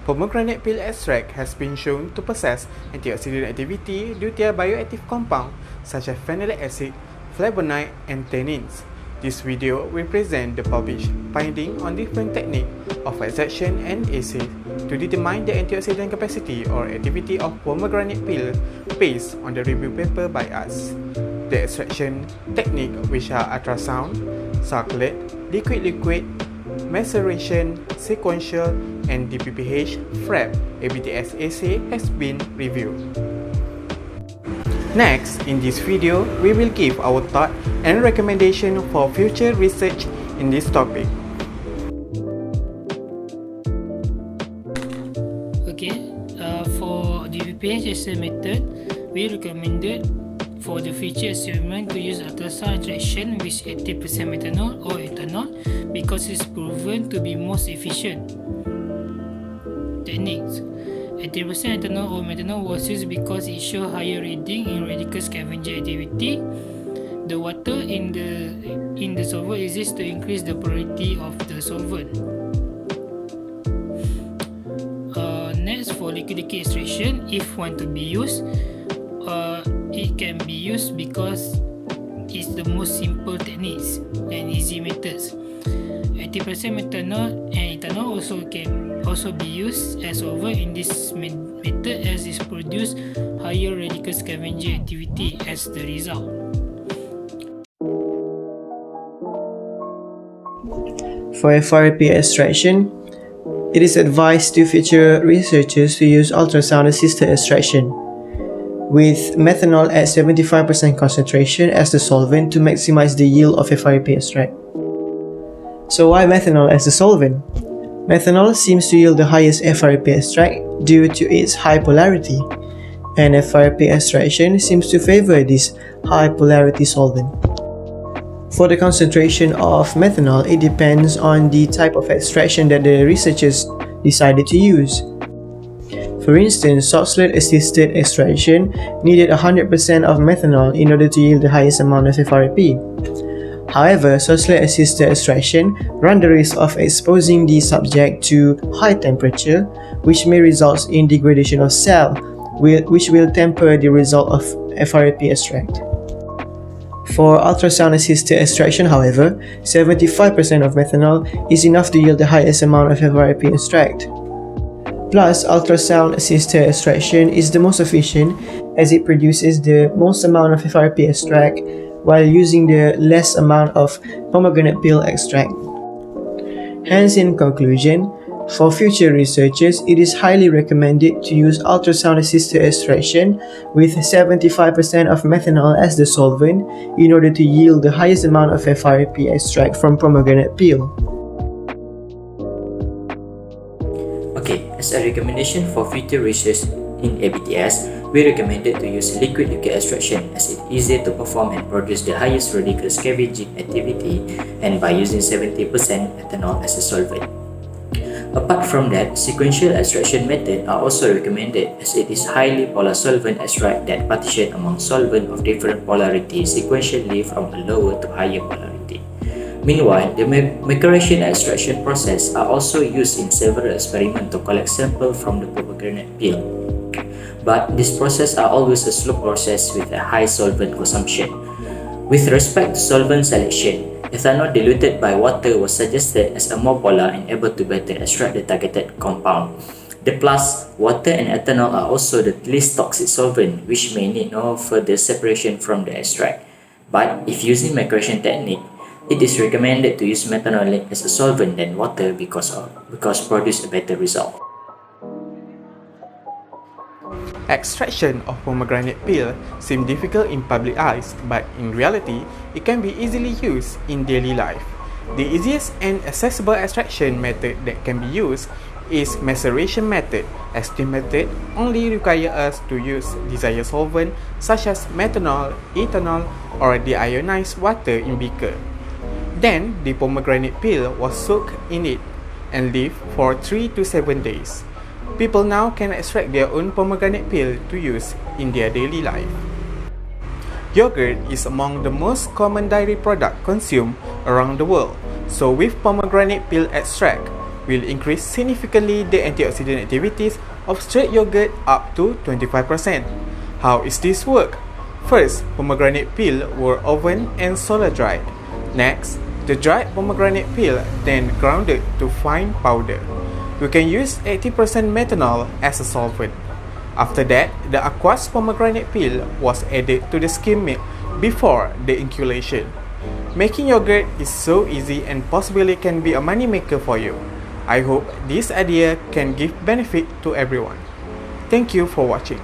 Pomegranate peel extract has been shown to possess antioxidant activity due to a bioactive compound such as phenolic acid, flavonoid, and tannins. This video will present the published finding on different techniques of extraction and assay to determine the antioxidant capacity or activity of pomegranate peel based on the review paper by us. The extraction technique, which are ultrasound, circulate, liquid-liquid, maceration, sequential, and DPPH, FRAP, ABTS assay has been reviewed. Next, in this video, we will give our thought and recommendation for future research in this topic. For the DPPH assay method, we recommended for the future experiment to use ultrasound extraction with 80% methanol or ethanol because it's proven to be most efficient. Techniques: 80% ethanol or methanol was used because it showed higher reading in radical scavenger activity. The water in the solvent exists to increase the polarity of the solvent. Next, for liquid extraction, if want to be used, it can be used because it's the most simple techniques and easy methods. 80% methanol and ethanol can also be used as solvent in this method as it produces higher radical scavenger activity as the result. For FRP extraction, it is advised to future researchers to use ultrasound-assisted extraction with methanol at 75% concentration as the solvent to maximize the yield of FRP extract. So why methanol as the solvent? Methanol seems to yield the highest FRP extract due to its high polarity, and FRP extraction seems to favor this high polarity solvent. For the concentration of methanol, it depends on the type of extraction that the researchers decided to use. For instance, salt-assisted extraction needed 100% of methanol in order to yield the highest amount of FRP. However, salt-assisted extraction run the risk of exposing the subject to high temperature, which may result in degradation of cell, which will temper the result of FRP extract. For ultrasound-assisted extraction, however, 75% of methanol is enough to yield the highest amount of FRP extract. Plus, ultrasound-assisted extraction is the most efficient as it produces the most amount of FRP extract while using the less amount of pomegranate peel extract. Hence, in conclusion, for future researchers, it is highly recommended to use ultrasound-assisted extraction with 75% of methanol as the solvent in order to yield the highest amount of FRP extract from pomegranate peel. As a recommendation for future research in ABTS, we recommended to use liquid extraction as it is easier to perform and produce the highest radical scavenging activity, and by using 70% ethanol as a solvent. Apart from that, sequential extraction method are also recommended as it is highly polar solvent extract that partition among solvent of different polarity sequentially from a lower to higher polarity. Meanwhile, the maceration extraction process are also used in several experiments to collect samples from the pomegranate peel. But this process are always a slow process with a high solvent consumption. With respect to solvent selection, ethanol diluted by water was suggested as a more polar and able to better extract the targeted compound. The plus, water and ethanol are also the least toxic solvent, which may need no further separation from the extract. But if using maceration technique, it is recommended to use methanol as a solvent than water because produce a better result. Extraction of pomegranate peel seems difficult in public eyes, but in reality, it can be easily used in daily life. The easiest and accessible extraction method that can be used is maceration method, as this method only requires us to use desired solvent such as methanol, ethanol, or deionized water in beaker. Then, the pomegranate peel was soaked in it and left for 3 to 7 days. People now can extract their own pomegranate peel to use in their daily life. Yogurt is among the most common dairy product consumed around the world. So with pomegranate peel extract, will increase significantly the antioxidant activities of straight yogurt up to 25%. How is this work? First, pomegranate peel were ovened and solar dried. Next, the dried pomegranate peel then grounded to fine powder. We can use 80% methanol as a solvent. After that, the aqueous pomegranate peel was added to the skim milk before the inculation. Making yogurt is so easy and possibly can be a money maker for you. I hope this idea can give benefit to everyone. Thank you for watching.